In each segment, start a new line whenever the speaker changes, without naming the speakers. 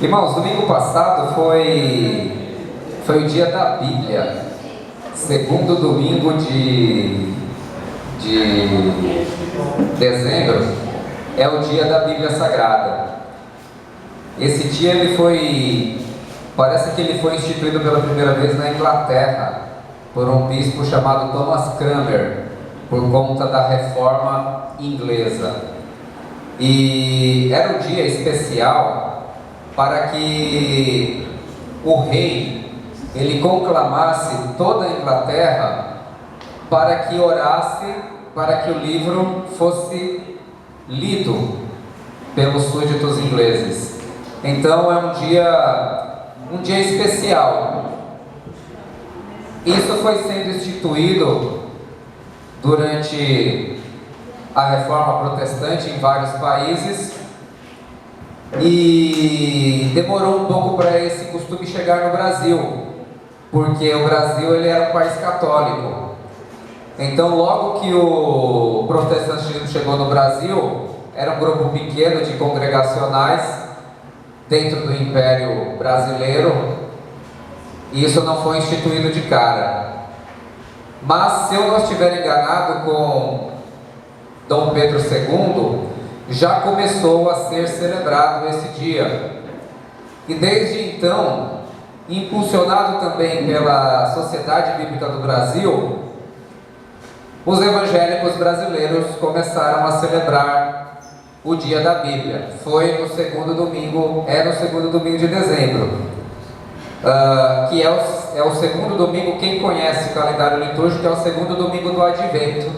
Irmãos, domingo passado foi o dia da Bíblia, segundo domingo de dezembro, é o dia da Bíblia Sagrada. Esse dia parece que ele foi instituído pela primeira vez na Inglaterra, por um bispo chamado Thomas Cranmer, por conta da reforma inglesa. E era um dia especial para que o rei, ele conclamasse toda a Inglaterra para que orasse, para que o livro fosse lido pelos súditos ingleses. Então é um dia especial. Isso foi sendo instituído durante a reforma protestante em vários países, e demorou um pouco para esse costume chegar no Brasil, porque o Brasil ele era um país católico. Então, logo que o protestantismo chegou no Brasil, era um grupo pequeno de congregacionais dentro do Império Brasileiro, e isso não foi instituído de cara. Mas, se eu não estiver enganado, com Dom Pedro II, já começou a ser celebrado esse dia. E desde então, impulsionado também pela Sociedade Bíblica do Brasil, os evangélicos brasileiros começaram a celebrar o dia da Bíblia. Era o segundo domingo de dezembro, que é o segundo domingo. Quem conhece o calendário litúrgico, é o segundo domingo do Advento.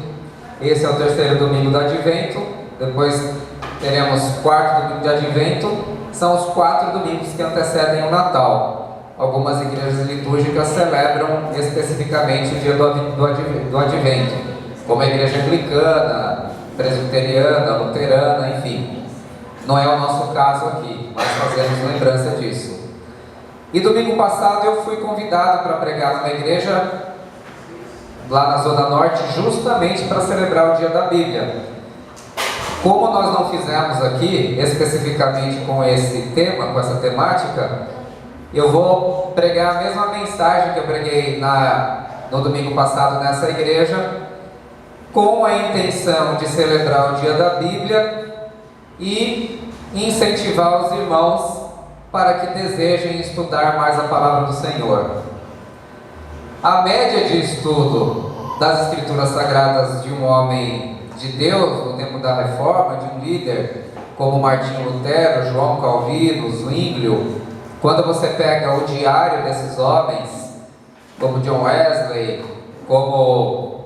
Esse é o terceiro domingo do Advento. Depois teremos o quarto domingo de Advento. São os 4 domingos que antecedem o Natal. Algumas igrejas litúrgicas celebram especificamente o dia do Advento, como a igreja anglicana, presbiteriana, luterana, enfim. Não é o nosso caso aqui, mas fazemos lembrança disso. E domingo passado eu fui convidado para pregar numa igreja lá na Zona Norte, justamente para celebrar o dia da Bíblia. Como nós não fizemos aqui, especificamente com esse tema, com essa temática, eu vou pregar a mesma mensagem que eu preguei no domingo passado nessa igreja, com a intenção de celebrar o dia da Bíblia e incentivar os irmãos para que desejem estudar mais a palavra do Senhor. A média de estudo das Escrituras Sagradas de um homem de Deus no tempo da Reforma, de um líder como Martinho Lutero, João Calvino, Zwinglio, quando você pega o diário desses homens, como John Wesley, como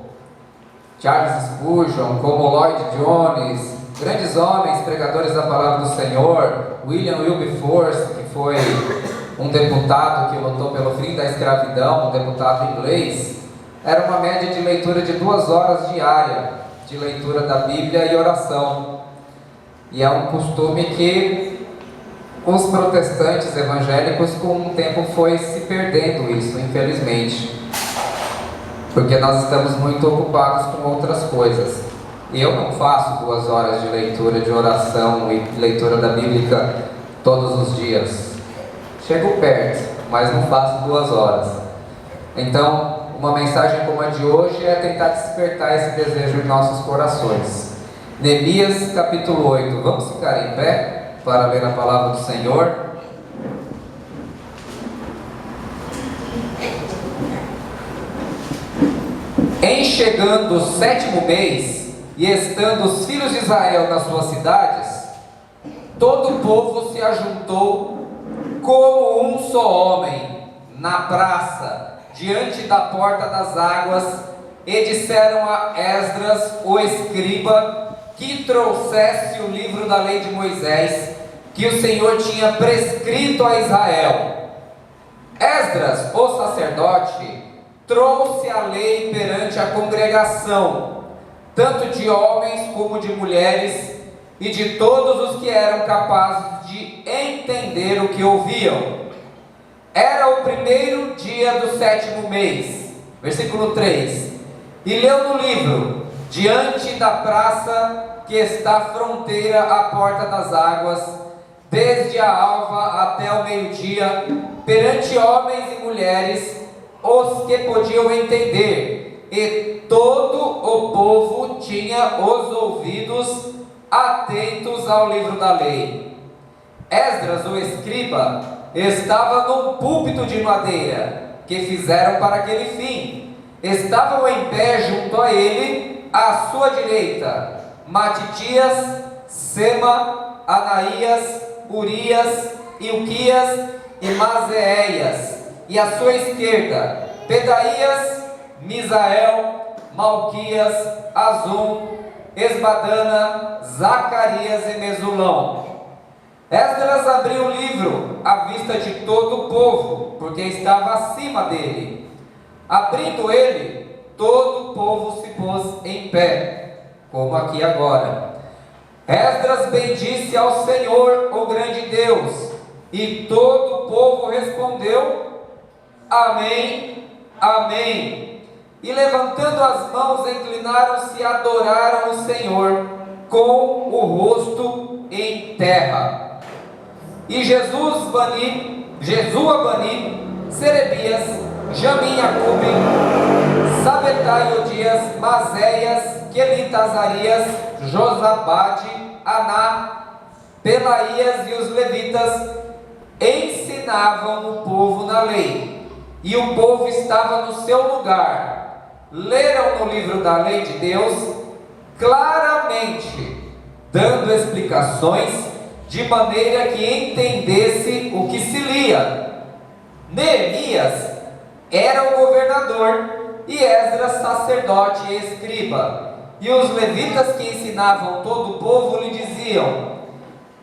Charles Spurgeon, como Lloyd Jones, grandes homens, pregadores da palavra do Senhor, William Wilberforce, que foi um deputado que lutou pelo fim da escravidão, um deputado inglês, era uma média de leitura de 2 horas diária, de leitura da Bíblia e oração. E é um costume que os protestantes evangélicos, com o tempo, foi se perdendo isso, infelizmente, porque nós estamos muito ocupados com outras coisas. Eu não faço 2 horas de leitura, de oração e leitura da Bíblia todos os dias. Chego perto, mas não faço 2 horas. Então, uma mensagem como a de hoje é tentar despertar esse desejo em nossos corações. Neemias capítulo 8. Vamos ficar em pé para ler a palavra do Senhor. Em chegando o 7º mês, e estando os filhos de Israel nas suas cidades, todo o povo se ajuntou como um só homem na praça, diante da porta das águas, e disseram a Esdras, o escriba, que trouxesse o livro da lei de Moisés, que o Senhor tinha prescrito a Israel. Esdras, o sacerdote, trouxe a lei perante a congregação, tanto de homens como de mulheres, e de todos os que eram capazes de entender o que ouviam. Era o 1º dia do 7º mês, versículo 3, e leu no livro, diante da praça que está à fronteira à porta das águas, desde a alva até o meio-dia, perante homens e mulheres, os que podiam entender, e todo o povo tinha os ouvidos atentos ao livro da lei. Esdras, o escriba, estava num púlpito de madeira, que fizeram para aquele fim. Estavam em pé junto a ele, à sua direita, Matitias, Sema, Anaías, Urias, Ilquias e Maséias, e à sua esquerda, Pedaías, Misael, Malquias, Azum, Esbadana, Zacarias e Mesulão. Esdras abriu o livro à vista de todo o povo, porque estava acima dele. Abrindo ele, todo o povo se pôs em pé, como aqui agora. Esdras bendisse ao Senhor, o grande Deus, e todo o povo respondeu: Amém, Amém. E levantando as mãos, inclinaram-se e adoraram o Senhor, com o rosto em terra. E Jesua Bani, Serebias, Jamim Acube, Sabetai Odias, Maséias, Quelita Azarias, Josabade, Aná, Pelaías e os levitas ensinavam o povo na lei, e o povo estava no seu lugar. Leram no livro da lei de Deus claramente, dando explicações de maneira que entendesse o que se lia. Neemias era o governador e Esdras sacerdote e escriba, e os levitas que ensinavam todo o povo lhe diziam: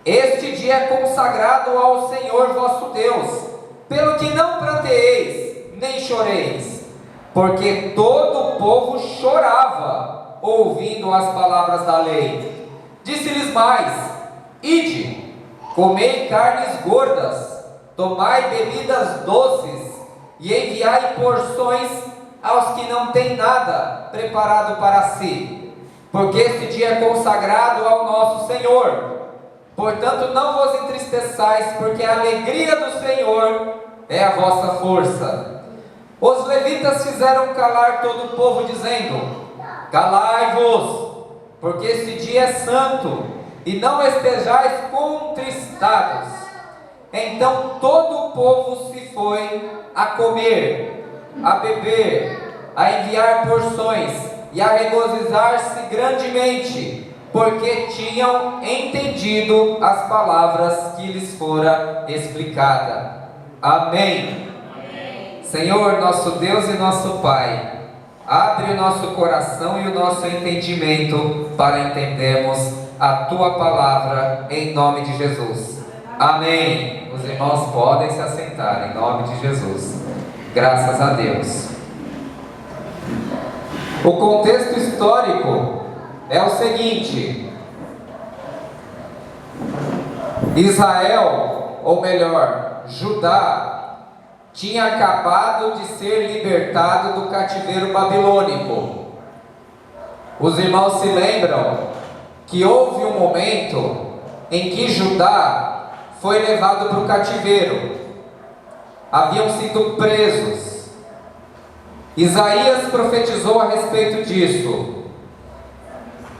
Este dia é consagrado ao Senhor vosso Deus, pelo que não pranteeis, nem choreis, porque todo o povo chorava, ouvindo as palavras da lei. Disse-lhes mais: Ide, comei carnes gordas, tomai bebidas doces, e enviai porções aos que não têm nada preparado para si, porque este dia é consagrado ao nosso Senhor. Portanto, não vos entristeçais, porque a alegria do Senhor é a vossa força. Os levitas fizeram calar todo o povo, dizendo: Calai-vos, porque este dia é santo, e não estejais contristados. Então todo o povo se foi a comer, a beber, a enviar porções e a regozijar-se grandemente, porque tinham entendido as palavras que lhes fora explicada. Amém. Amém. Senhor, nosso Deus e nosso Pai, abre o nosso coração e o nosso entendimento para entendermos a Tua palavra, em nome de Jesus. Amém. Os irmãos podem se assentar, em nome de Jesus. Graças a Deus. O contexto histórico é o seguinte: Israel, ou melhor, Judá, tinha acabado de ser libertado do cativeiro babilônico. Os irmãos se lembram que houve um momento em que Judá foi levado para o cativeiro. Haviam sido presos. Isaías profetizou a respeito disso.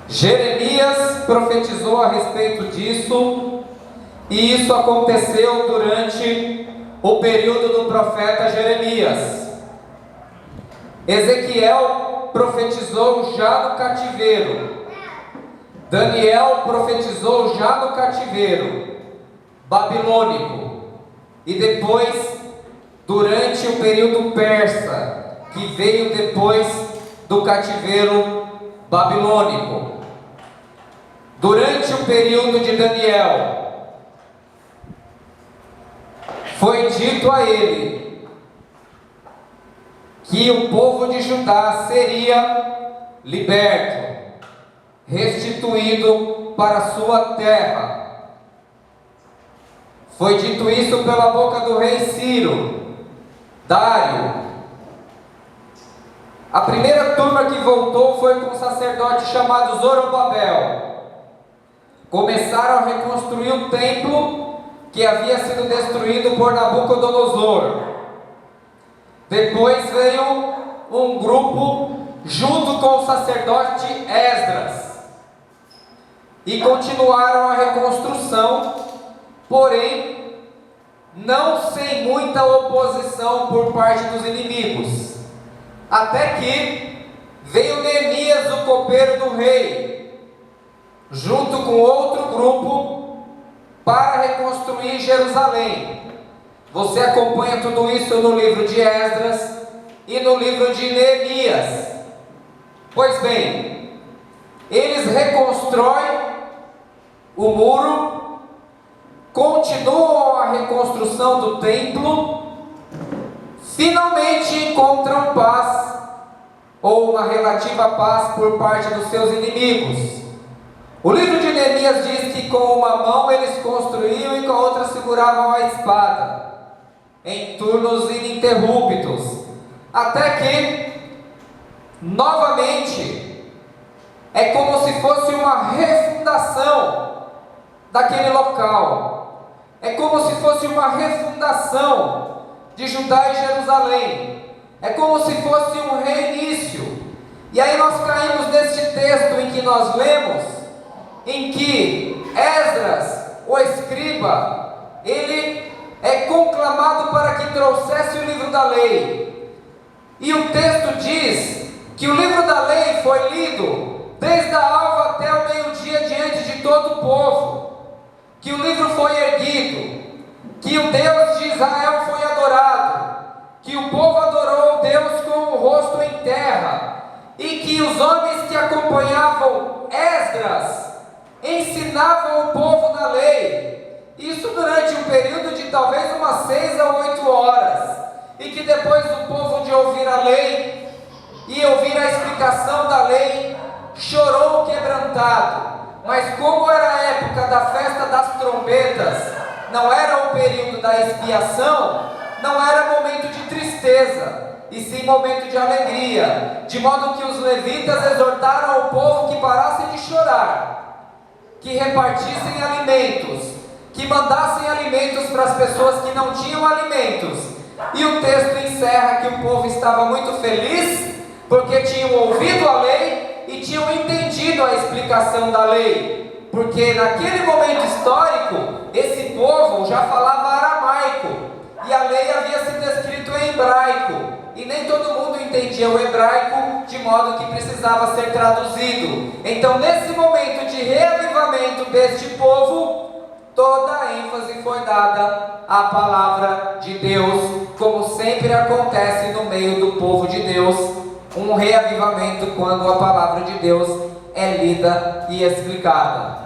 Jeremias profetizou a respeito disso, e isso aconteceu durante o período do profeta Jeremias. Ezequiel profetizou já no cativeiro. Daniel profetizou já no cativeiro babilônico, e depois durante o período persa, que veio depois do cativeiro babilônico. Durante o período de Daniel, foi dito a ele que o povo de Judá seria liberto, restituído para a sua terra. Foi dito isso pela boca do rei Ciro, Dário. A primeira turma que voltou foi com um sacerdote chamado Zorobabel. Começaram a reconstruir o templo que havia sido destruído por Nabucodonosor. Depois veio um grupo junto com o sacerdote Esdras e continuaram a reconstrução, porém não sem muita oposição por parte dos inimigos, até que veio Neemias, o copeiro do rei, junto com outro grupo, para reconstruir Jerusalém. Você acompanha tudo isso no livro de Esdras e no livro de Neemias. Pois bem, eles reconstroem o muro, continuam a reconstrução do templo, finalmente encontram paz, ou uma relativa paz por parte dos seus inimigos. O livro de Neemias diz que com uma mão eles construíam e com a outra seguravam a espada, em turnos ininterruptos, até que, novamente, é como se fosse uma refundação daquele local, é como se fosse uma refundação de Judá e Jerusalém, é como se fosse um reinício. E aí nós caímos neste texto em que nós lemos, em que Esdras, o escriba, ele é conclamado para que trouxesse o livro da lei. E o texto diz que o livro da lei foi lido desde a alva até o meio-dia diante de todo o povo, que o livro foi erguido, que o Deus de Israel foi adorado, que o povo adorou Deus com o rosto em terra, e que os homens que acompanhavam Esdras ensinavam o povo na lei, isso durante um período de talvez umas 6 a 8 horas, e que depois o povo, de ouvir a lei e ouvir a explicação da lei, chorou quebrantado. Mas como era a época da festa das trombetas, não era o período da expiação, não era momento de tristeza, e sim momento de alegria, de modo que os levitas exortaram ao povo que parassem de chorar, que repartissem alimentos, que mandassem alimentos para as pessoas que não tinham alimentos. E o texto encerra que o povo estava muito feliz, porque tinham ouvido a lei e tinham entendido a explicação da lei, porque naquele momento histórico, esse povo já falava aramaico, e a lei havia sido escrita em hebraico, e nem todo mundo entendia o hebraico, de modo que precisava ser traduzido. Então, nesse momento de reavivamento deste povo, toda a ênfase foi dada à palavra de Deus, como sempre acontece no meio do povo de Deus, um reavivamento quando a palavra de Deus é lida e explicada.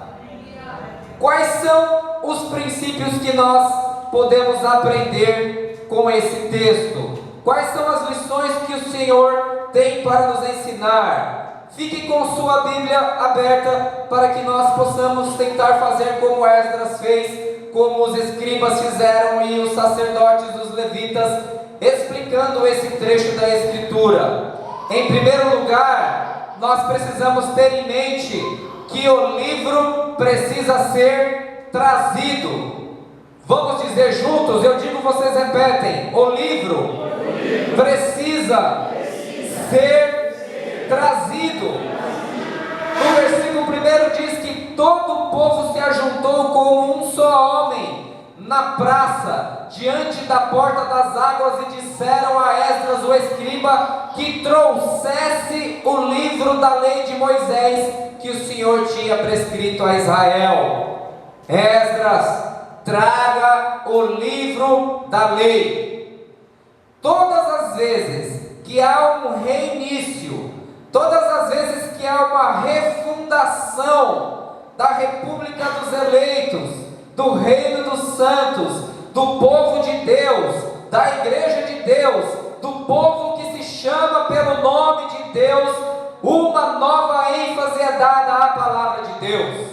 Quais são os princípios que nós podemos aprender com esse texto? Quais são as lições que o Senhor tem para nos ensinar? Fique com sua Bíblia aberta para que nós possamos tentar fazer como Esdras fez, como os escribas fizeram e os sacerdotes, os levitas, explicando esse trecho da Escritura. Em primeiro lugar, nós precisamos ter em mente que o livro precisa ser trazido. Vamos dizer juntos, eu digo, vocês repetem: o livro precisa ser trazido. No versículo 1 diz que todo o povo se ajuntou como um só homem na praça, diante da porta das águas, e disseram a Esdras, o escriba, que trouxesse o livro da lei de Moisés, que o Senhor tinha prescrito a Israel. Esdras, traga o livro da lei. Todas as vezes que há um reinício, todas as vezes que há uma refundação da República dos Eleitos, do Reino dos Santos, do povo de Deus, da Igreja de Deus, do povo que se chama pelo nome de Deus, uma nova ênfase é dada à palavra de Deus.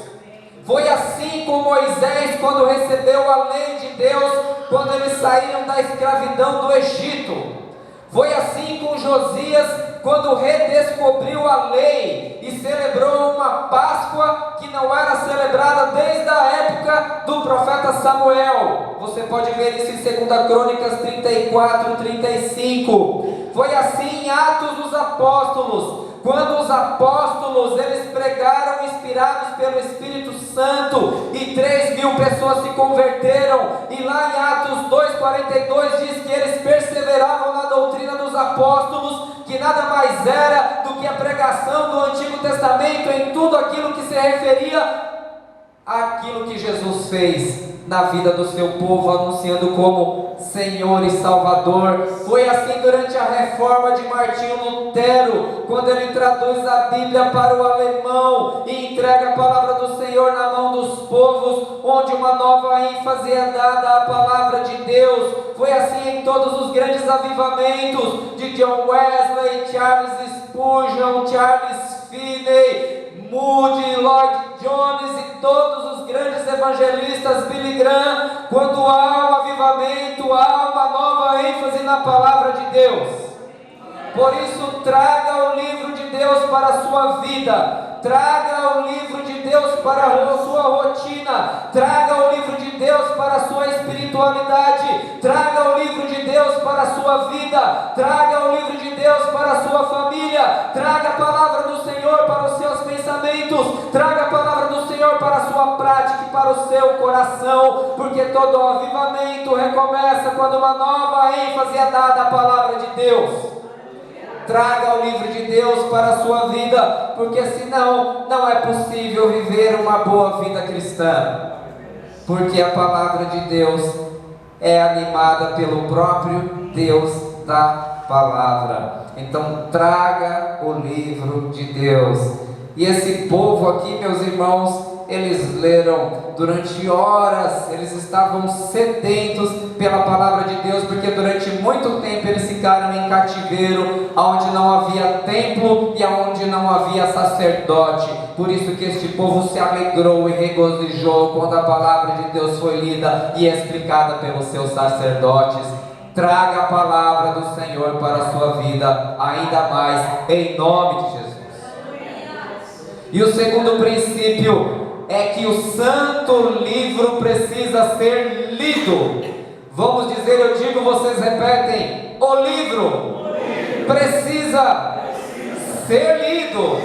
Foi assim com Moisés, quando recebeu a lei de Deus, quando eles saíram da escravidão do Egito. Foi assim com Josias, quando o rei descobriu a lei e celebrou uma Páscoa que não era celebrada desde a época do profeta Samuel. Você pode ver isso em 2 Crônicas 34, 35. Foi assim em Atos dos Apóstolos, quando os apóstolos eles pregaram inspirados pelo Espírito Santo e 3.000 pessoas se converteram, e lá em Atos 2,42 diz que eles perseveravam na doutrina dos apóstolos, que nada mais era do que a pregação do Antigo Testamento em tudo aquilo que se referia àquilo que Jesus fez na vida do seu povo, anunciando como Senhor e Salvador. Foi assim durante a reforma de Martinho Lutero, quando ele traduz a Bíblia para o alemão e entrega a palavra do Senhor na mão dos povos, onde uma nova ênfase é dada à palavra de Deus. Foi assim em todos os grandes avivamentos de John Wesley, Charles Spurgeon, Charles Finney, Moody, Lloyd Jones e todos os grandes evangelistas, Billy Graham. Quando há um avivamento, há uma nova ênfase na palavra de Deus. Por isso, traga o livro de Deus para a sua vida, traga o livro de Deus para a sua rotina, traga o livro de Deus para a sua espiritualidade, traga o livro de Deus para a sua vida, traga o livro de Deus para a sua família, traga a palavra do Senhor para os seus pensamentos, traga a palavra do Senhor para a sua prática e para o seu coração, porque todo avivamento recomeça quando uma nova ênfase é dada à palavra de Deus. Traga o livro de Deus para a sua vida, porque senão não é possível viver uma boa vida cristã, porque a palavra de Deus é animada pelo próprio Deus da palavra. Então traga o livro de Deus. E esse povo aqui, meus irmãos, eles leram durante horas, eles estavam sedentos pela palavra de Deus, porque durante muito tempo eles ficaram em cativeiro, onde não havia templo e onde não havia sacerdote. Por isso que este povo se alegrou e regozijou quando a palavra de Deus foi lida e explicada pelos seus sacerdotes. Traga a palavra do Senhor para a sua vida, ainda mais, em nome de Jesus. E o segundo princípio é que o santo livro precisa ser lido. Vamos dizer, eu digo, vocês repetem: o livro precisa ser lido.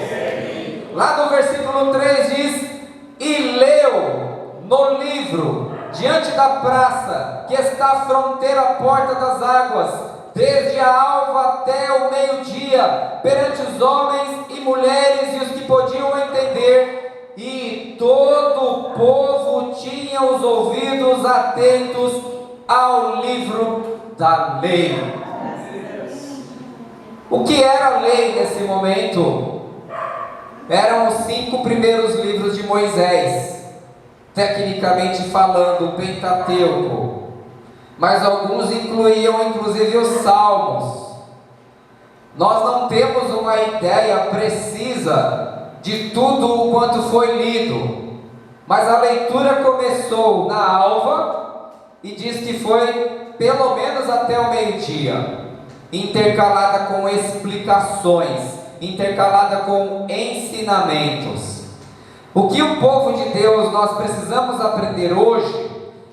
Lá no versículo 3 diz: e leu no livro, diante da praça, que está à fronteira à porta das águas, desde a alva até o meio-dia, perante os homens e mulheres e os que podiam entender. E todo o povo tinha os ouvidos atentos ao livro da lei. O que era a lei nesse momento? Eram os 5 primeiros livros de Moisés, tecnicamente falando, o Pentateuco, mas alguns incluíam inclusive os Salmos. Nós não temos uma ideia precisa de tudo o quanto foi lido, mas a leitura começou na alva e diz que foi pelo menos até o meio-dia, intercalada com explicações, intercalada com ensinamentos. O que o povo de Deus nós precisamos aprender hoje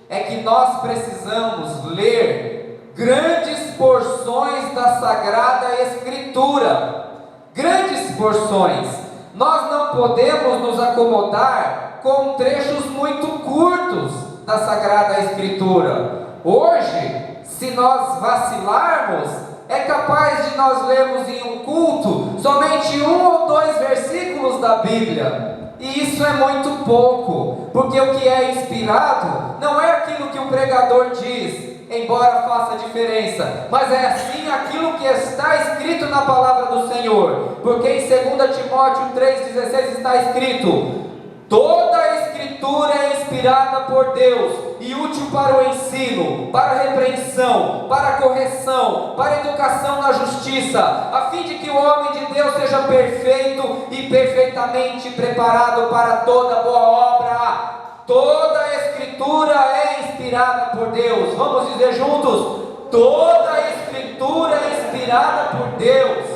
é que nós precisamos ler grandes porções da Sagrada Escritura, grandes porções. Nós não podemos nos acomodar com trechos muito curtos da Sagrada Escritura. Hoje, se nós vacilarmos, é capaz de nós lermos em um culto somente 1 ou 2 versículos da Bíblia. E isso é muito pouco, porque o que é inspirado não é aquilo que o pregador diz, embora faça diferença, mas é assim aquilo que está escrito na palavra do Senhor, porque em 2 Timóteo 3,16 está escrito: toda a Escritura é inspirada por Deus e útil para o ensino, para a repreensão, para a correção, para a educação na justiça, a fim de que o homem de Deus seja perfeito e perfeitamente preparado para toda boa obra. Toda a Escritura é inspirada por Deus. Vamos dizer juntos: toda a Escritura é inspirada inspirada por Deus.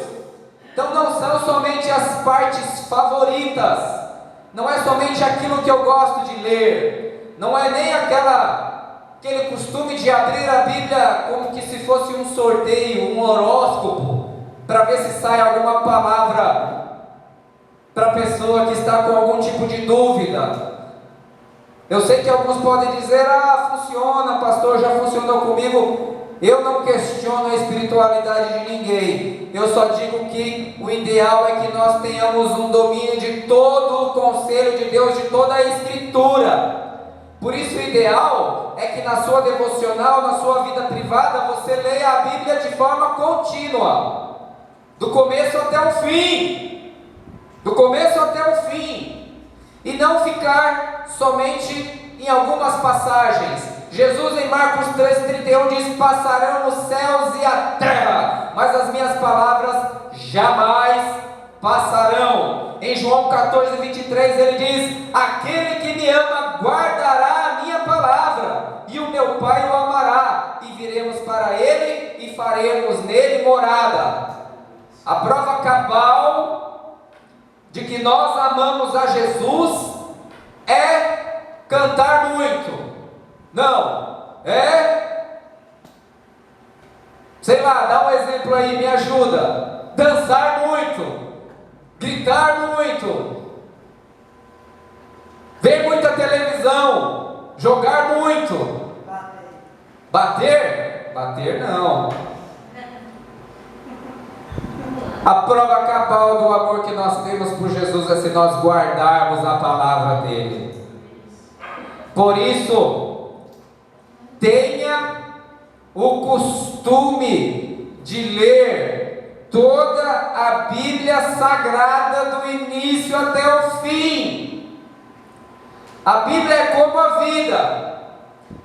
Então não são somente as partes favoritas, não é somente aquilo que eu gosto de ler, não é nem aquele costume de abrir a Bíblia como que se fosse um sorteio, um horóscopo, para ver se sai alguma palavra para a pessoa que está com algum tipo de dúvida. Eu sei que alguns podem dizer: funciona, pastor, já funcionou comigo. Eu não questiono a espiritualidade de ninguém, eu só digo que o ideal é que nós tenhamos um domínio de todo o conselho de Deus, de toda a Escritura. Por isso o ideal é que na sua devocional, na sua vida privada, você leia a Bíblia de forma contínua, do começo até o fim, e não ficar somente em algumas passagens. Jesus em Marcos 13:31 diz: passarão os céus e a terra, mas as minhas palavras jamais passarão. Em João 14:23 ele diz: aquele que me ama guardará a minha palavra, e o meu Pai o amará, e viremos para ele e faremos nele morada. A prova cabal de que nós amamos a Jesus é cantar muito. Não, sei lá, dá um exemplo aí, me ajuda. Dançar muito, gritar muito, ver muita televisão, jogar muito. Bater não. A prova cabal do amor que nós temos por Jesus é se nós guardarmos a palavra dele. Por isso, tenha o costume de ler toda a Bíblia Sagrada do início até o fim. A Bíblia é como a vida,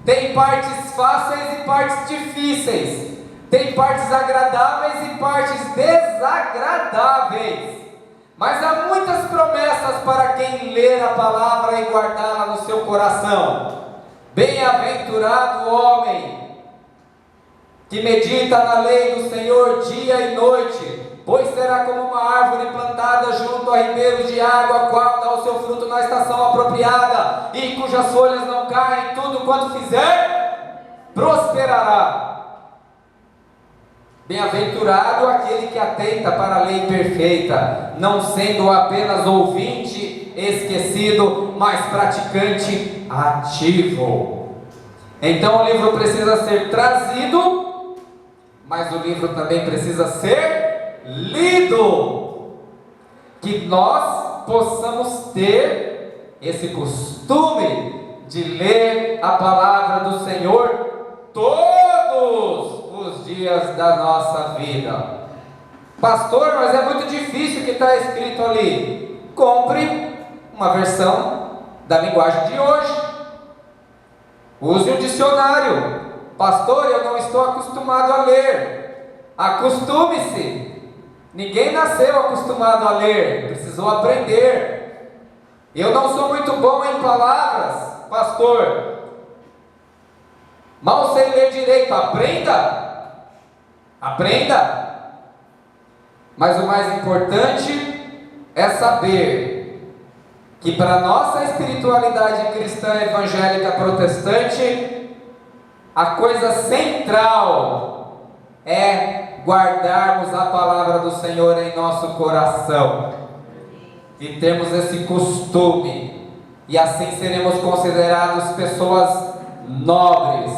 tem partes fáceis e partes difíceis, tem partes agradáveis e partes desagradáveis, mas há muitas promessas para quem ler a palavra e guardá-la no seu coração. Bem-aventurado o homem que medita na lei do Senhor dia e noite, pois será como uma árvore plantada junto a ribeiros de água, a qual dá o seu fruto na estação apropriada, e cujas folhas não caem, tudo quanto fizer, prosperará. Bem-aventurado aquele que atenta para a lei perfeita, não sendo apenas ouvinte esquecido, mas praticante ativo. Então o livro precisa ser trazido, mas o livro também precisa ser lido. Que nós possamos ter esse costume de ler a palavra do Senhor todos os dias da nossa vida. Pastor, mas é muito difícil o que está escrito ali. Compre uma versão da linguagem de hoje, use um dicionário. Pastor, eu não estou acostumado a ler. Acostume-se. Ninguém nasceu acostumado a ler, precisou aprender. Eu não sou muito bom em palavras, pastor, mal sei ler direito. Aprenda. Mas o mais importante é saber que para a nossa espiritualidade cristã evangélica protestante, a coisa central é guardarmos a palavra do Senhor em nosso coração e termos esse costume, e assim seremos considerados pessoas nobres,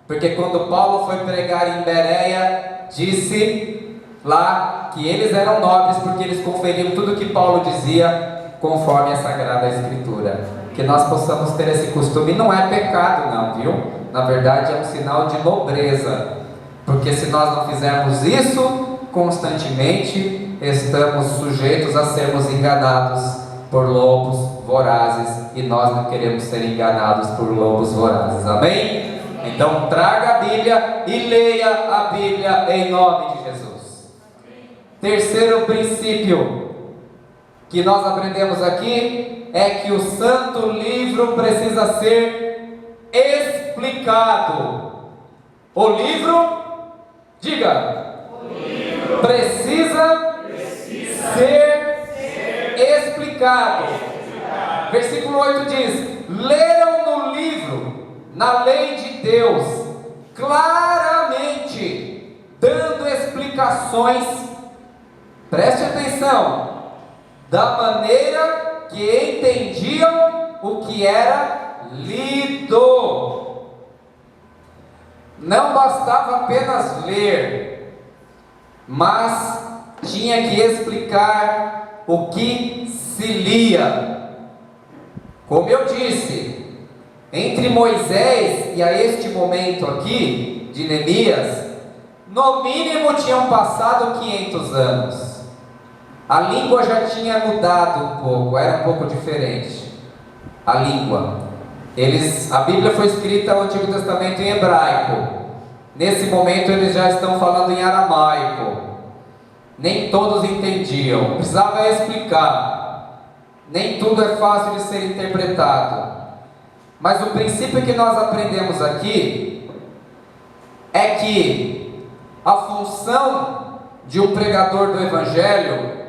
porque quando Paulo foi pregar em Bereia, disse lá que eles eram nobres porque eles conferiam tudo que Paulo dizia conforme a Sagrada Escritura. Que nós possamos ter esse costume. Não é pecado não, viu? Na verdade é um sinal de nobreza, porque se nós não fizermos isso constantemente, estamos sujeitos a sermos enganados por lobos vorazes, e nós não queremos ser enganados por lobos vorazes. Amém? Então traga a Bíblia e leia a Bíblia em nome de Jesus. Terceiro princípio que nós aprendemos aqui é que o Santo Livro precisa ser explicado. O livro, diga. O livro precisa ser explicado. Versículo 8 diz: leram no livro, na lei de Deus, claramente, dando explicações, preste atenção, da maneira que entendiam o que era lido. Não bastava apenas ler, mas tinha que explicar o que se lia. Como eu disse, entre Moisés e a este momento aqui, de Neemias, no mínimo tinham passado 500 anos. A língua já tinha mudado um pouco, era um pouco diferente. A língua. A Bíblia foi escrita no Antigo Testamento em hebraico. Nesse momento eles já estão falando em aramaico. Nem todos entendiam, precisava explicar. Nem tudo é fácil de ser interpretado. Mas o princípio que nós aprendemos aqui é que a função de um pregador do Evangelho,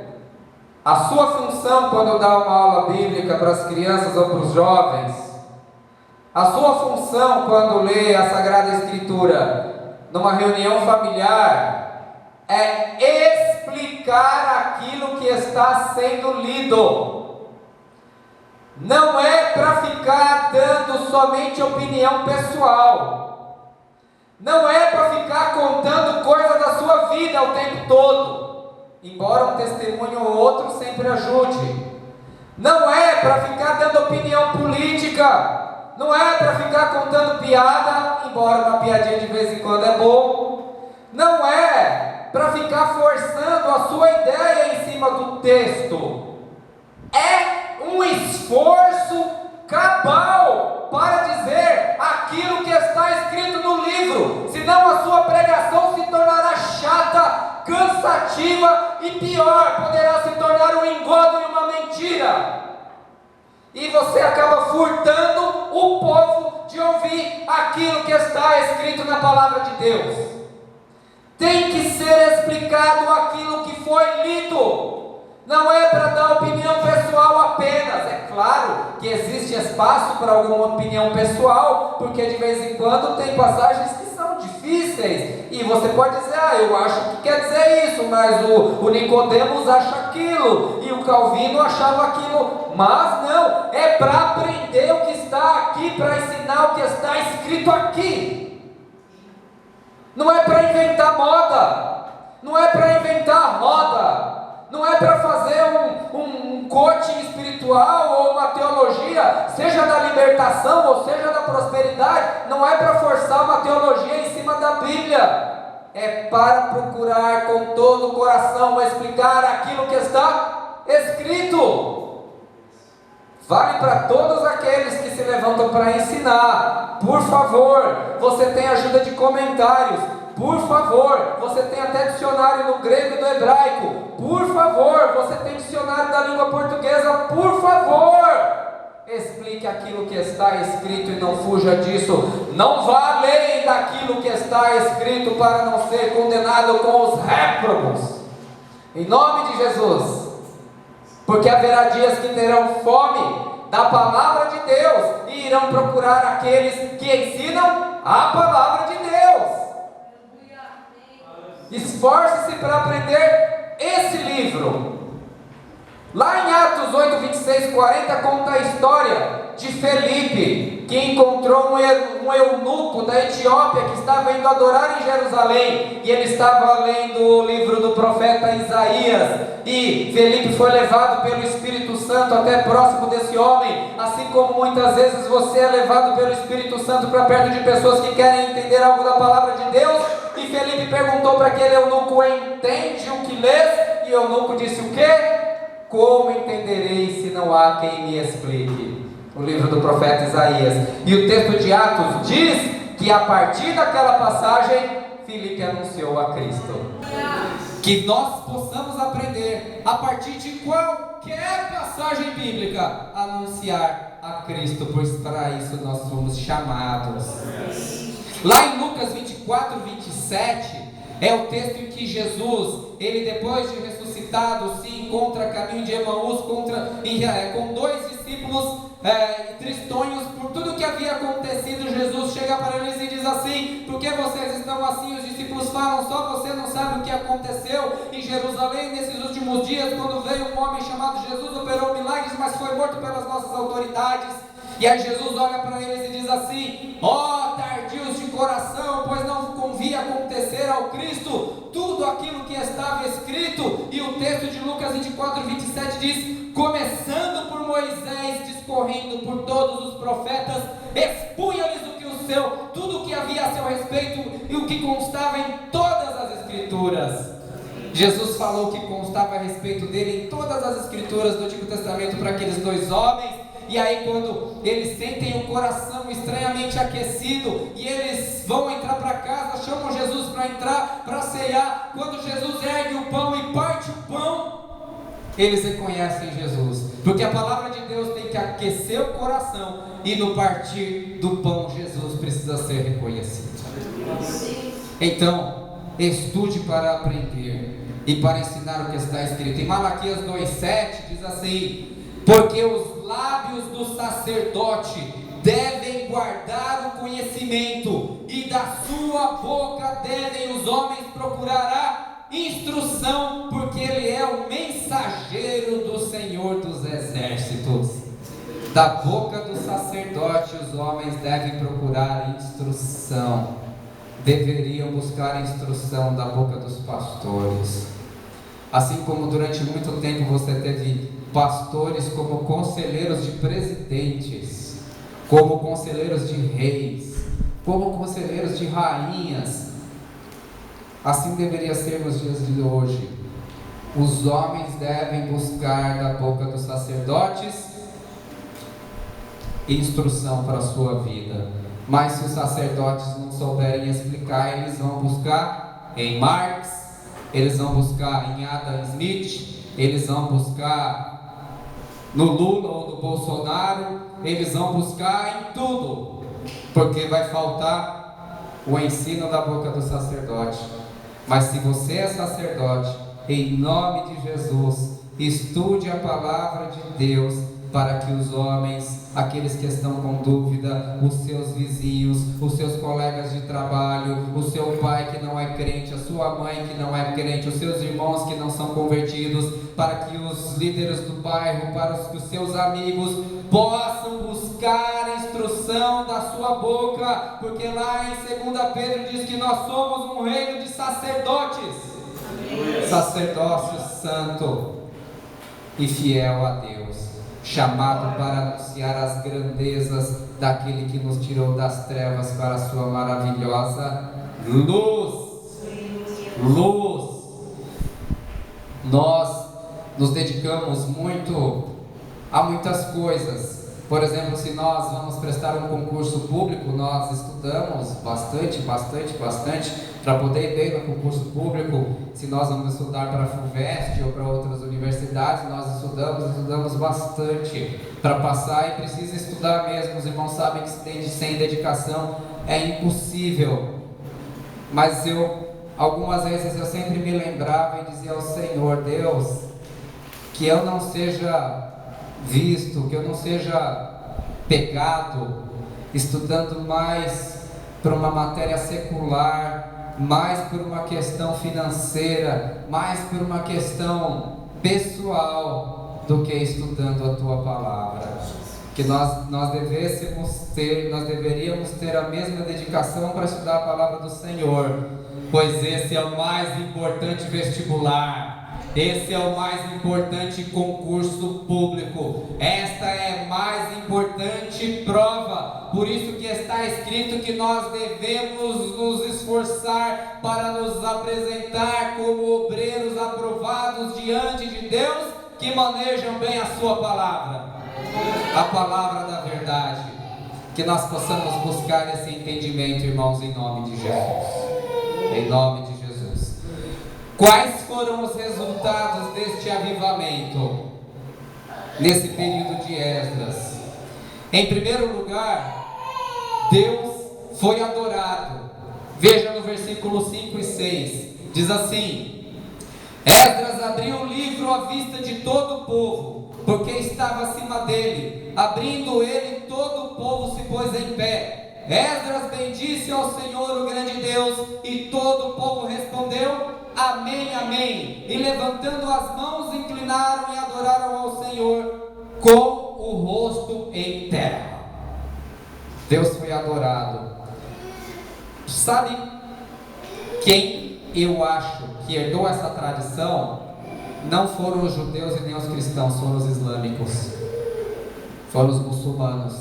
a sua função quando dá uma aula bíblica para as crianças ou para os jovens, a sua função quando lê a Sagrada Escritura numa reunião familiar, é explicar aquilo que está sendo lido. Não é para ficar dando somente opinião pessoal. Não é para ficar contando coisa da sua vida o tempo todo, embora um testemunho ou outro sempre ajude. Não é para ficar dando opinião política. Não é para ficar contando piada, embora uma piadinha de vez em quando é bom. Não é para ficar forçando a sua ideia em cima do texto. É um esforço cabal para dizer aquilo que está escrito no livro, senão a sua pregação se tornará chata, cansativa e pior, poderá se tornar um engodo e uma mentira, e você acaba furtando o povo de ouvir aquilo que está escrito na palavra de Deus. Tem que ser explicado aquilo que foi lido. Não é para dar opinião pessoal apenas. É claro que existe espaço para alguma opinião pessoal, porque de vez em quando tem passagens que são difíceis, e você pode dizer, eu acho que quer dizer isso, mas o Nicodemos acha aquilo, e o Calvino achava aquilo. Mas não, é para aprender o que está aqui, para ensinar o que está escrito aqui. Não é para inventar moda, não é para inventar roda, não é para fazer um coaching espiritual ou uma teologia, seja da libertação ou seja da prosperidade. Não é para forçar uma teologia em cima da Bíblia. É para procurar com todo o coração explicar aquilo que está escrito. Vale para todos aqueles que se levantam para ensinar. Por favor, você tem ajuda de comentários. Por favor, você tem até dicionário no grego e no hebraico. Por favor, você tem dicionário da língua portuguesa. Por favor, explique aquilo que está escrito e não fuja disso. Não vá além daquilo que está escrito para não ser condenado com os réprobos. Em nome de Jesus. Porque haverá dias que terão fome da palavra de Deus e irão procurar aqueles que ensinam a palavra de Deus. Esforce-se para aprender esse livro. Lá em Atos 8, 26, 40 conta a história de Felipe, que encontrou um eunuco da Etiópia que estava indo adorar em Jerusalém, e ele estava lendo o livro do profeta Isaías, e Felipe foi levado pelo Espírito Santo até próximo desse homem, assim como muitas vezes você é levado pelo Espírito Santo para perto de pessoas que querem entender algo da palavra de Deus. E Felipe perguntou para aquele eunuco: entende o que lês? E o eunuco disse o quê? Como entenderei se não há quem me explique? O livro do profeta Isaías. E o texto de Atos diz que a partir daquela passagem, Filipe anunciou a Cristo. Que nós possamos aprender, a partir de qualquer passagem bíblica, anunciar a Cristo, pois para isso nós fomos chamados. Lá em Lucas 24, 27, É o texto em que Jesus, ele depois de ressuscitado, se encontra a caminho de Emaús com dois discípulos tristonhos por tudo que havia acontecido. Jesus chega para eles e diz assim: por que vocês estão assim? Os discípulos falam: só você não sabe o que aconteceu em Jerusalém nesses últimos dias, quando veio um homem chamado Jesus, operou milagres, mas foi morto pelas nossas autoridades. E aí Jesus olha para eles e diz assim: ó, tardios de coração, pois não convia acontecer ao Cristo tudo aquilo que estava escrito. E o texto de Lucas 24, 27 diz: começando por Moisés, discorrendo por todos os profetas, expunha-lhes tudo o que havia a seu respeito e o que constava em todas as escrituras. Jesus falou o que constava a respeito dele em todas as escrituras do Antigo Testamento para aqueles dois homens. E aí, quando eles sentem o coração estranhamente aquecido e eles vão entrar para casa, chamam Jesus para entrar, para ceiar. Quando Jesus ergue o pão e parte o pão, eles reconhecem Jesus, porque a palavra de Deus tem que aquecer o coração, e no partir do pão Jesus precisa ser reconhecido. Então, estude para aprender e para ensinar o que está escrito. Em Malaquias 2,7 diz assim: porque os lábios do sacerdote devem guardar o conhecimento, e da sua boca devem os homens procurar a instrução, porque ele é o mensageiro do Senhor dos exércitos. Da boca do sacerdote os homens devem procurar instrução. Deveriam buscar a instrução da boca dos pastores. Assim como durante muito tempo você teve pastores como conselheiros de presidentes, como conselheiros de reis, como conselheiros de rainhas, assim deveria ser nos dias de hoje. Os homens devem buscar da boca dos sacerdotes instrução para a sua vida. Mas se os sacerdotes não souberem explicar, eles vão buscar em Marx, eles vão buscar em Adam Smith, eles vão buscar no Lula ou no Bolsonaro, eles vão buscar em tudo, porque vai faltar o ensino da boca do sacerdote. Mas se você é sacerdote, em nome de Jesus, estude a palavra de Deus, para que os homens, aqueles que estão com dúvida, os seus vizinhos, os seus colegas de trabalho, o seu pai que não é crente, a sua mãe que não é crente, os seus irmãos que não são convertidos, para que os líderes do bairro, para que os seus amigos possam buscar a instrução da sua boca, porque lá em 2 Pedro diz que nós somos um reino de sacerdotes, sacerdócio santo e fiel a Deus, chamado para anunciar as grandezas daquele que nos tirou das trevas para a sua maravilhosa luz. Nós nos dedicamos muito a muitas coisas. Por exemplo, se nós vamos prestar um concurso público, nós estudamos bastante para poder ir bem no concurso público. Se nós vamos estudar para a FUVEST ou para outras universidades, nós estudamos bastante para passar, e precisa estudar mesmo. Os irmãos sabem que sem dedicação é impossível. Mas algumas vezes eu sempre me lembrava e dizia ao Senhor: Deus, que eu não seja visto, que eu não seja pegado estudando mais por uma matéria secular, mais por uma questão financeira, mais por uma questão pessoal, do que estudando a Tua Palavra. Que nós deveríamos ter a mesma dedicação para estudar a Palavra do Senhor, pois esse é o mais importante vestibular. Esse é o mais importante concurso público. Esta é a mais importante prova. Por isso que está escrito que nós devemos nos esforçar para nos apresentar como obreiros aprovados diante de Deus, que manejam bem a sua palavra, a palavra da verdade. Que nós possamos buscar esse entendimento, irmãos, em nome de Jesus. Em nome de Jesus. Quais foram os resultados deste avivamento nesse período de Esdras? Em primeiro lugar, Deus foi adorado. Veja no versículo 5 e 6: diz assim: Esdras abriu o livro à vista de todo o povo, porque estava acima dele. Abrindo ele, todo o povo se pôs em pé. Esdras bendisse ao Senhor, o grande Deus, e todo o povo respondeu: Amém, amém. E levantando as mãos, inclinaram e adoraram ao Senhor com o rosto em terra. Deus foi adorado. Sabe quem eu acho que herdou essa tradição? Não foram os judeus e nem os cristãos, foram os islâmicos, foram os muçulmanos,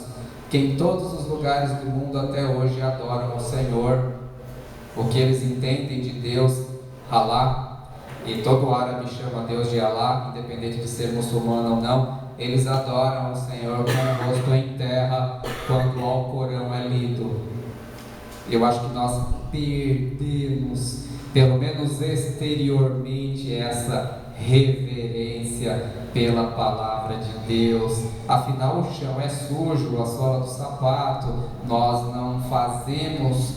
que em todos os lugares do mundo até hoje adoram o Senhor, o que eles entendem de Deus, Allah, e todo árabe chama Deus de Allah, independente de ser muçulmano ou não. Eles adoram o Senhor com o rosto em terra quando o Alcorão é lido. Eu acho que nós perdemos, pelo menos exteriormente, essa reverência pela palavra de Deus. Afinal, o chão é sujo, a sola do sapato. Nós não fazemos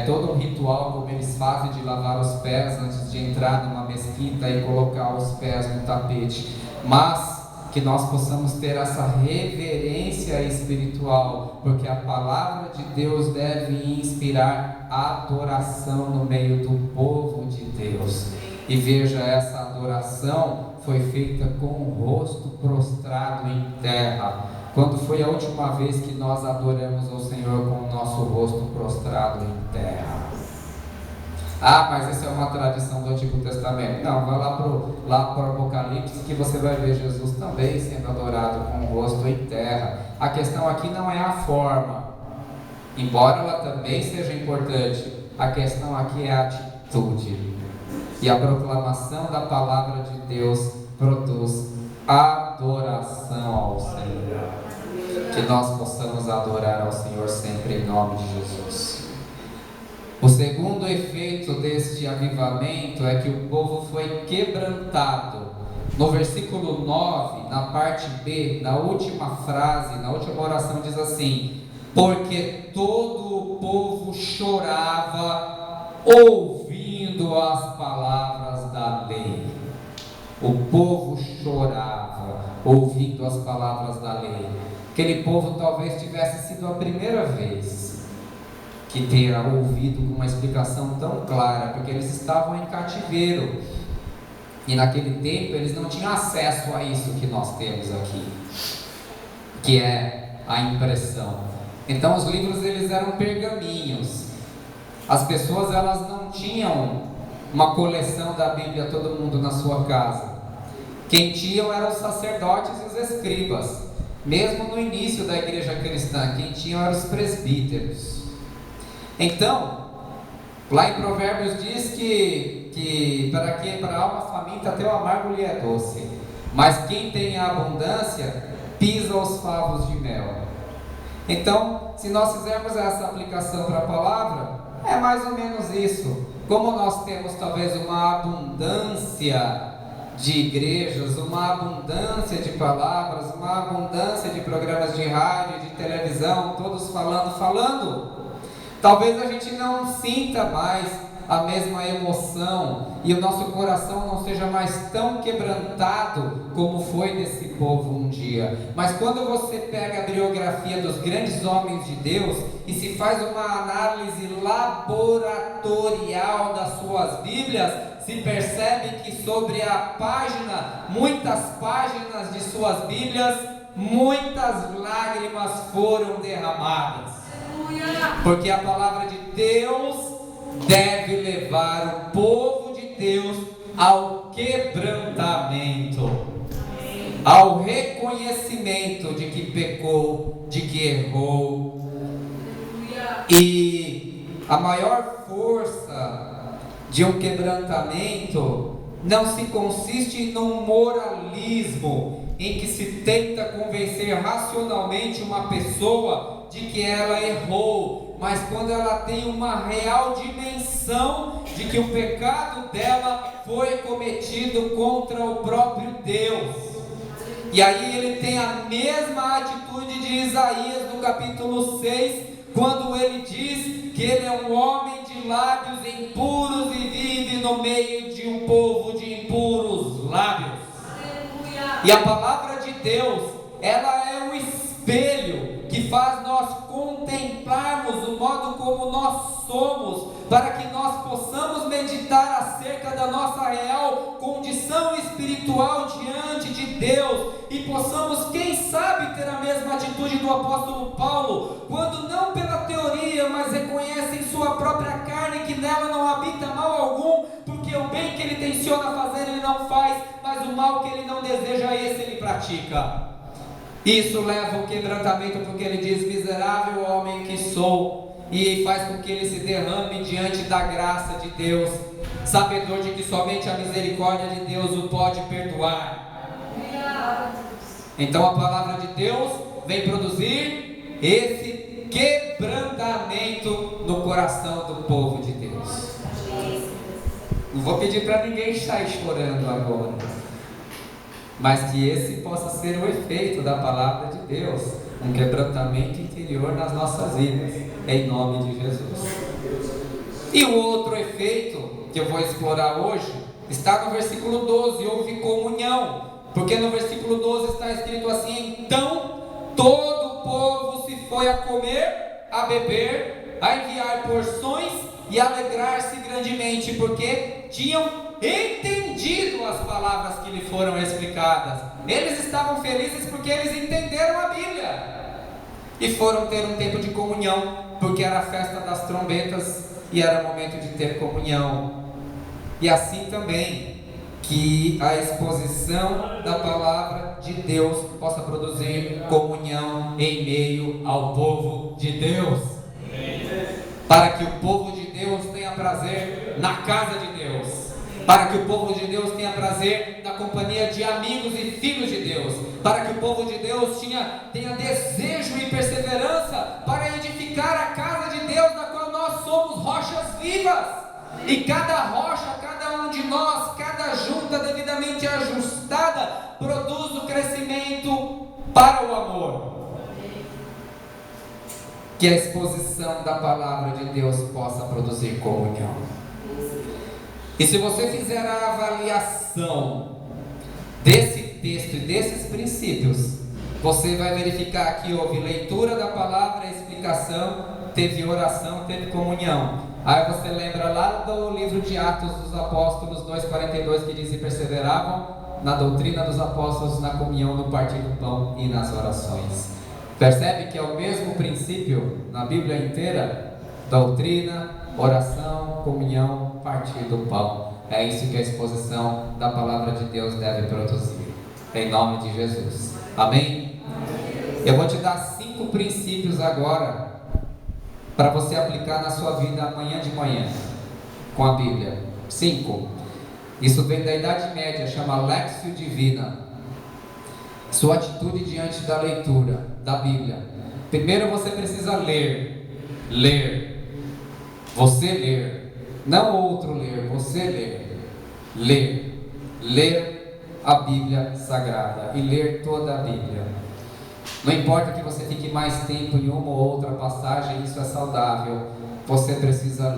todo um ritual como eles fazem de lavar os pés antes de entrar numa mesquita e colocar os pés no tapete. Mas que nós possamos ter essa reverência espiritual, porque a palavra de Deus deve inspirar adoração no meio do povo de Deus. E veja, essa adoração foi feita com o rosto prostrado em terra. Quando foi a última vez que nós adoramos ao Senhor com o nosso rosto prostrado em terra? Ah, mas isso é uma tradição do Antigo Testamento. Não, vai lá para o Apocalipse, que você vai ver Jesus também sendo adorado com o rosto em terra. A questão aqui não é a forma, embora ela também seja importante. A questão aqui é a atitude. E a proclamação da palavra de Deus produz adoração ao Senhor. Que nós possamos adorar ao Senhor sempre em nome de Jesus. O segundo efeito deste avivamento é que o povo foi quebrantado. No versículo 9, na parte B, na última frase, na última oração, diz assim: porque todo o povo chorava ouvindo as palavras da lei. O povo chorava ouvindo as palavras da lei. Aquele povo talvez tivesse sido a primeira vez que tenha ouvido com uma explicação tão clara, porque eles estavam em cativeiro, e naquele tempo eles não tinham acesso a isso que nós temos aqui, que é a impressão. Então os livros eles eram pergaminhos. As pessoas elas não tinham uma coleção da Bíblia todo mundo na sua casa. Quem tinham eram os sacerdotes e os escribas. Mesmo no início da igreja cristã, quem tinham eram os presbíteros. Então, lá em Provérbios diz que para a alma faminta até o amargo lhe é doce, mas quem tem a abundância pisa os favos de mel. Então, se nós fizermos essa aplicação para a palavra, é mais ou menos isso. Como nós temos talvez uma abundância de igrejas, uma abundância de palavras, uma abundância de programas de rádio, de televisão, todos falando, talvez a gente não sinta mais a mesma emoção e o nosso coração não seja mais tão quebrantado como foi desse povo um dia. Mas quando você pega a biografia dos grandes homens de Deus e se faz uma análise laboratorial das suas Bíblias, se percebe que sobre a página, muitas páginas de suas Bíblias, muitas lágrimas foram derramadas. Porque a palavra de Deus deve levar o povo de Deus ao quebrantamento, ao reconhecimento de que pecou, de que errou. E a maior força de um quebrantamento não se consiste num moralismo em que se tenta convencer racionalmente uma pessoa de que ela errou, mas quando ela tem uma real dimensão de que o pecado dela foi cometido contra o próprio Deus. E aí ele tem a mesma atitude de Isaías no capítulo 6, quando ele diz que ele é um homem de lábios impuros e vive vive no meio de um povo de impuros lábios. E a palavra de Deus, ela é um espelho que faz nós contemplarmos o modo como nós somos, para que nós possamos meditar acerca da nossa real condição espiritual diante de Deus, e possamos, quem sabe, ter a mesma atitude do apóstolo Paulo, quando não pela teoria, mas reconhece em sua própria carne que nela não habita mal algum, porque o bem que ele tenciona fazer ele não faz, mas o mal que ele não deseja, esse ele pratica. Isso leva ao quebrantamento, porque ele diz: miserável homem que sou, e faz com que ele se derrame diante da graça de Deus, sabedor de que somente a misericórdia de Deus o pode perdoar. Então a palavra de Deus vem produzir esse quebrantamento no coração do povo de Deus. Não vou pedir para ninguém sair chorando agora, mas que esse possa ser o efeito da palavra de Deus, um quebrantamento interior nas nossas vidas, em nome de Jesus. E o outro efeito que eu vou explorar hoje está no versículo 12, houve comunhão, porque no versículo 12 está escrito assim: então todo o povo se foi a comer, a beber, a enviar porções e a alegrar-se grandemente, porque tinham entendido as palavras que lhe foram explicadas. Eles estavam felizes porque eles entenderam a Bíblia, e foram ter um tempo de comunhão, porque era a festa das trombetas, e era o momento de ter comunhão. E assim também, que a exposição da palavra de Deus possa produzir comunhão em meio ao povo de Deus, para que o povo de Deus tenha prazer na casa de Deus, para que o povo de Deus tenha prazer na companhia de amigos e filhos de Deus, para que o povo de Deus tenha desejo e perseverança para edificar a casa de Deus, na qual nós somos rochas vivas. E cada rocha, cada um de nós, cada junta devidamente ajustada, produz o crescimento para o amor. Que a exposição da palavra de Deus possa produzir comunhão. E se você fizer a avaliação desse texto e desses princípios, você vai verificar que houve leitura da palavra, explicação, teve oração, teve comunhão. Aí você lembra lá do livro de Atos dos Apóstolos 2,42, que diz: e perseveravam na doutrina dos apóstolos, na comunhão, no partir do pão e nas orações. Percebe que é o mesmo princípio na Bíblia inteira: doutrina, oração, comunhão, partir do pão. É isso que a exposição da palavra de Deus deve produzir, em nome de Jesus. Amém? Eu vou te dar 5 princípios agora, para você aplicar na sua vida amanhã de manhã, com a Bíblia. 5. Isso vem da Idade Média, chama Lexio Divina. Sua atitude diante da leitura da Bíblia. Primeiro você precisa ler. Você ler. Não outro ler, você ler. Ler a Bíblia Sagrada e ler toda a Bíblia. Não importa que você fique mais tempo em uma ou outra passagem, isso é saudável. Você precisa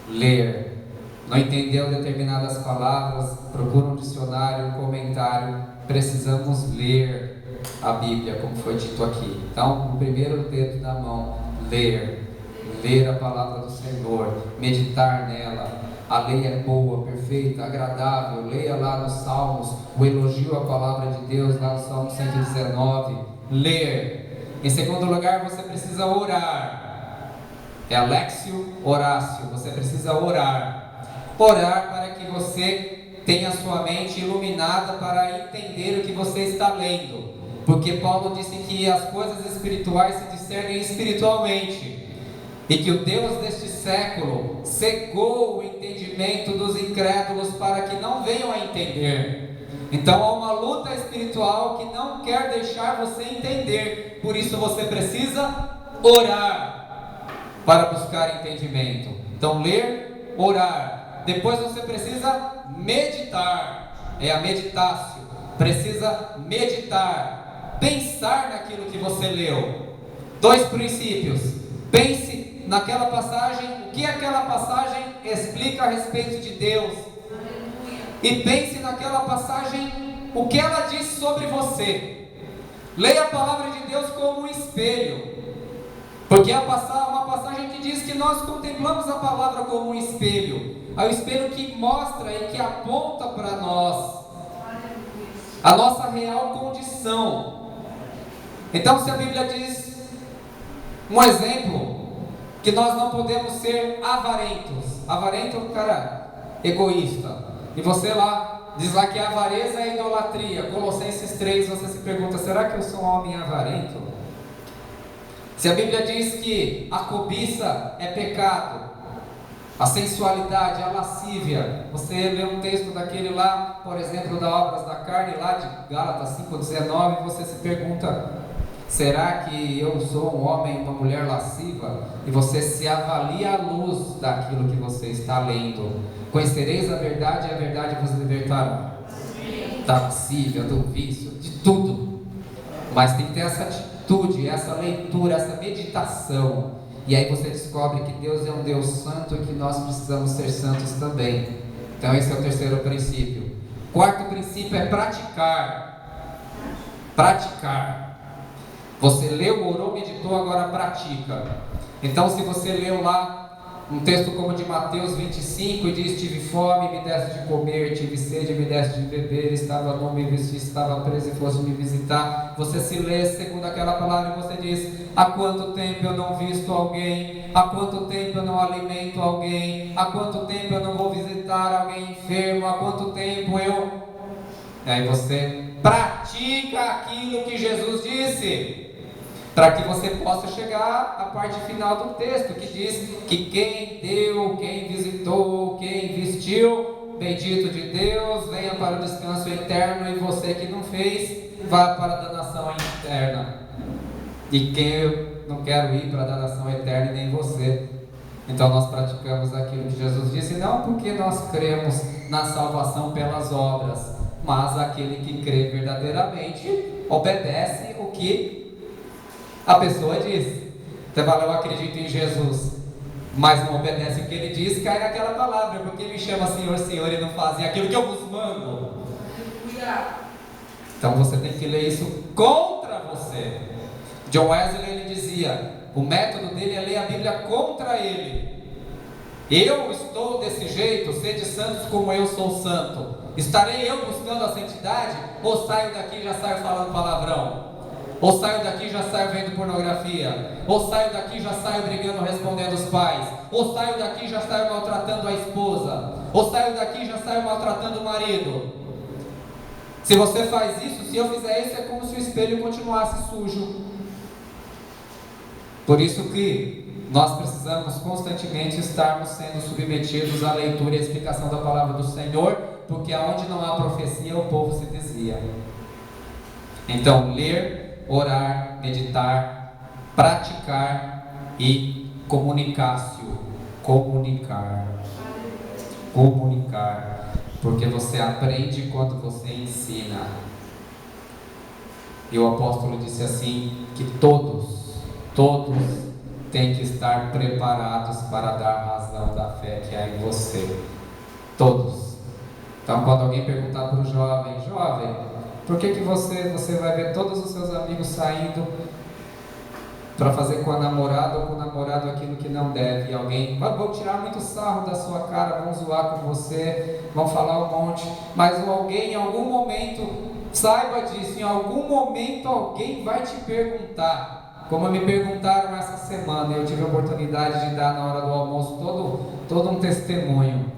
ler. Não entendeu determinadas palavras? Procura um dicionário, um comentário. Precisamos ler a Bíblia, como foi dito aqui. Então, o primeiro dedo da mão, ler a palavra do Senhor, meditar nela. A lei é boa, perfeita, agradável. Leia lá nos Salmos o elogio à palavra de Deus, lá no Salmo 119. Ler. Em segundo lugar, você precisa orar. É Alexio Horácio. Você precisa orar para que você tenha sua mente iluminada para entender o que você está lendo, porque Paulo disse que as coisas espirituais se discernem espiritualmente, e que o Deus deste século cegou o entendimento dos incrédulos para que não venham a entender. Então há uma luta espiritual que não quer deixar você entender. Por isso você precisa orar para buscar entendimento. Então ler, orar. Depois você precisa meditar. É a meditácio. Precisa meditar, pensar naquilo que você leu. 2 princípios. Pense naquela passagem, que aquela passagem explica a respeito de Deus. E pense naquela passagem, o que ela diz sobre você. Leia a palavra de Deus como um espelho. Porque uma passagem que diz que nós contemplamos a palavra como um espelho. É o espelho que mostra e que aponta para nós a nossa real condição. Então, se a Bíblia diz, um exemplo, que nós não podemos ser avarentos. Avarento é um cara egoísta. E você lá, diz lá que a avareza é idolatria. Colossenses 3, você se pergunta, será que eu sou um homem avarento? Se a Bíblia diz que a cobiça é pecado, a sensualidade, a lascívia, você lê um texto daquele lá, por exemplo, da Obras da Carne, lá de Gálatas 5,19, e você se pergunta, será que eu sou um homem, uma mulher lasciva? E você se avalia à luz daquilo que você está lendo. Conhecereis a verdade e a verdade vos libertará da lascívia, do vício, de tudo. Mas tem que ter essa atitude, essa leitura, essa meditação. E aí você descobre que Deus é um Deus santo e que nós precisamos ser santos também. Então esse é o terceiro princípio. Quarto princípio é praticar. Praticar. Você leu, orou, meditou, agora pratica. Então se você leu lá um texto como de Mateus 25 e diz, tive fome, me deste de comer, tive sede, me deste de beber, estava nu, me vestiste, estava preso e foste me visitar. Você se lê segundo aquela palavra e você diz, há quanto tempo eu não visto alguém, há quanto tempo eu não alimento alguém, há quanto tempo eu não vou visitar alguém enfermo, há quanto tempo eu... E aí você pratica aquilo que Jesus disse, para que você possa chegar à parte final do texto, que diz que quem deu, quem visitou, quem vestiu, bendito de Deus, venha para o descanso eterno, e você que não fez, vá para a danação eterna. E quem eu não quero ir para a danação eterna, nem você. Então nós praticamos aquilo que Jesus disse, não porque nós cremos na salvação pelas obras, mas aquele que crê verdadeiramente obedece o que a pessoa diz. Você fala, eu acredito em Jesus, mas não obedece o que ele diz, cai naquela palavra, porque me chama Senhor, Senhor, e não fazem aquilo que eu vos mando. Então você tem que ler isso contra você. John Wesley, ele dizia, o método dele é ler a Bíblia contra ele. Eu estou desse jeito, sede santos como eu sou santo. Estarei eu buscando a santidade, ou saio daqui e já saio falando palavrão? Ou saio daqui e já saio vendo pornografia? Ou saio daqui e já saio brigando, respondendo os pais? Ou saio daqui e já saio maltratando a esposa? Ou saio daqui e já saio maltratando o marido? Se você faz isso, se eu fizer isso, é como se o espelho continuasse sujo. Por isso que nós precisamos constantemente estarmos sendo submetidos à leitura e à explicação da palavra do Senhor, porque aonde não há profecia, o povo se desvia. Então, ler, orar, meditar, praticar e comunicar-se. Comunicar, porque você aprende quando você ensina. E o apóstolo disse assim, que todos têm que estar preparados para dar razão da fé que há em você. Todos. Então quando alguém perguntar para o jovem, por que você vai ver todos os seus amigos saindo para fazer com a namorada ou com o namorado aquilo que não deve? E alguém, vão tirar muito sarro da sua cara, vão zoar com você, vão falar um monte, mas alguém em algum momento, saiba disso, em algum momento alguém vai te perguntar, como me perguntaram essa semana. Eu tive a oportunidade de dar na hora do almoço todo um testemunho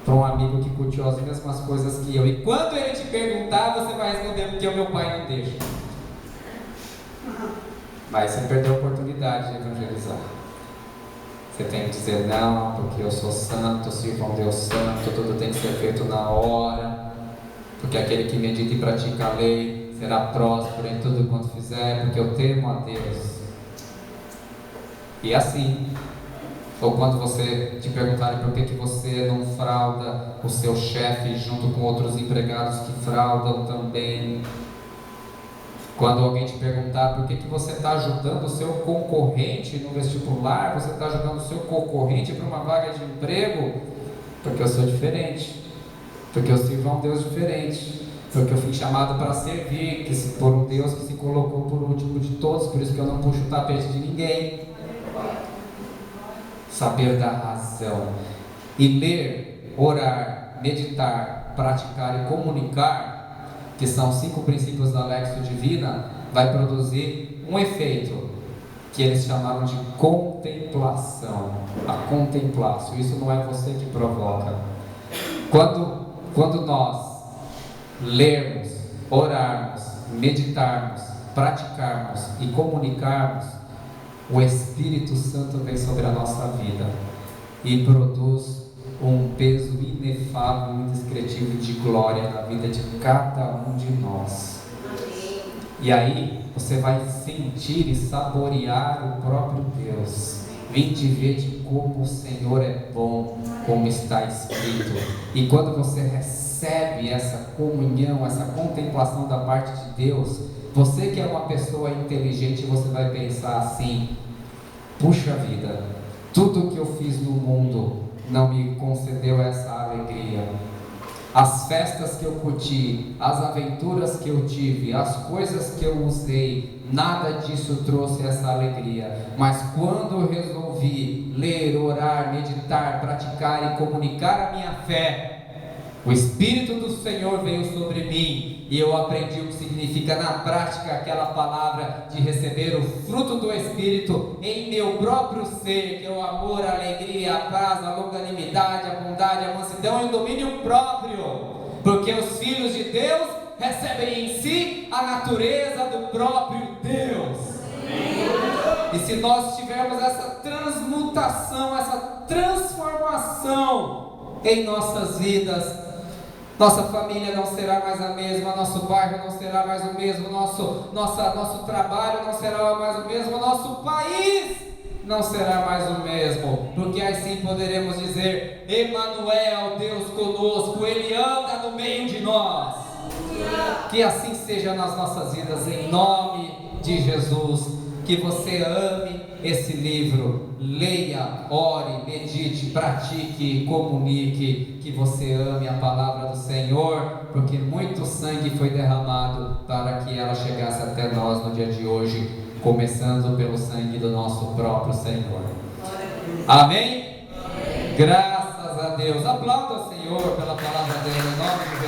para um amigo que curtiu as mesmas coisas que eu. E quando ele te perguntar, você vai responder, porque o meu pai não deixa. Mas você perdeu a oportunidade de evangelizar. Você tem que dizer, não, porque eu sou santo, sirvo a um Deus santo, tudo tem que ser feito na hora, porque aquele que medita e pratica a lei será próspero em tudo quanto fizer, porque eu temo a Deus. E assim, ou quando você te perguntarem por que você não frauda o seu chefe junto com outros empregados que fraudam também, Quando alguém te perguntar por que você está ajudando o seu concorrente no vestibular, você está ajudando o seu concorrente para uma vaga de emprego, porque eu sou diferente, porque eu sirvo a um Deus diferente, porque eu fui chamado para servir, por um Deus que se colocou por último de todos, por isso que eu não puxo o tapete de ninguém. Saber da razão. E ler, orar, meditar, praticar e comunicar, que são 5 princípios da Lexio Divina, vai produzir um efeito que eles chamaram de contemplação. A contemplação, isso não é você que provoca. Quando nós lermos, orarmos, meditarmos, praticarmos e comunicarmos, o Espírito Santo vem sobre a nossa vida e produz um peso inefável e indescritível de glória na vida de cada um de nós. E aí você vai sentir e saborear o próprio Deus. Vinde ver de como o Senhor é bom, como está escrito. E quando você recebe essa comunhão, essa contemplação da parte de Deus, você que é uma pessoa inteligente, você vai pensar assim: puxa vida, tudo que eu fiz no mundo não me concedeu essa alegria. As festas que eu curti, as aventuras que eu tive, as coisas que eu usei, nada disso trouxe essa alegria. Mas quando eu resolvi ler, orar, meditar, praticar e comunicar a minha fé, o Espírito do Senhor veio sobre mim e eu aprendi o que significa na prática aquela palavra de receber o fruto do Espírito em meu próprio ser, que é o amor, a alegria, a paz, a longanimidade, a bondade, a mansidão e o domínio próprio, porque os filhos de Deus recebem em si a natureza do próprio Deus. E se nós tivermos essa transmutação, essa transformação em nossas vidas, nossa família não será mais a mesma, nosso bairro não será mais o mesmo, nosso trabalho não será mais o mesmo, nosso país não será mais o mesmo, porque assim poderemos dizer: Emanuel, Deus conosco, Ele anda no meio de nós. Que assim seja nas nossas vidas, em nome de Jesus. Que você ame esse livro, leia, ore, medite, pratique, comunique, que você ame a palavra do Senhor, porque muito sangue foi derramado para que ela chegasse até nós no dia de hoje, começando pelo sangue do nosso próprio Senhor. Amém? Amém. Graças a Deus. Aplauda o Senhor pela palavra dele, em nome de Jesus.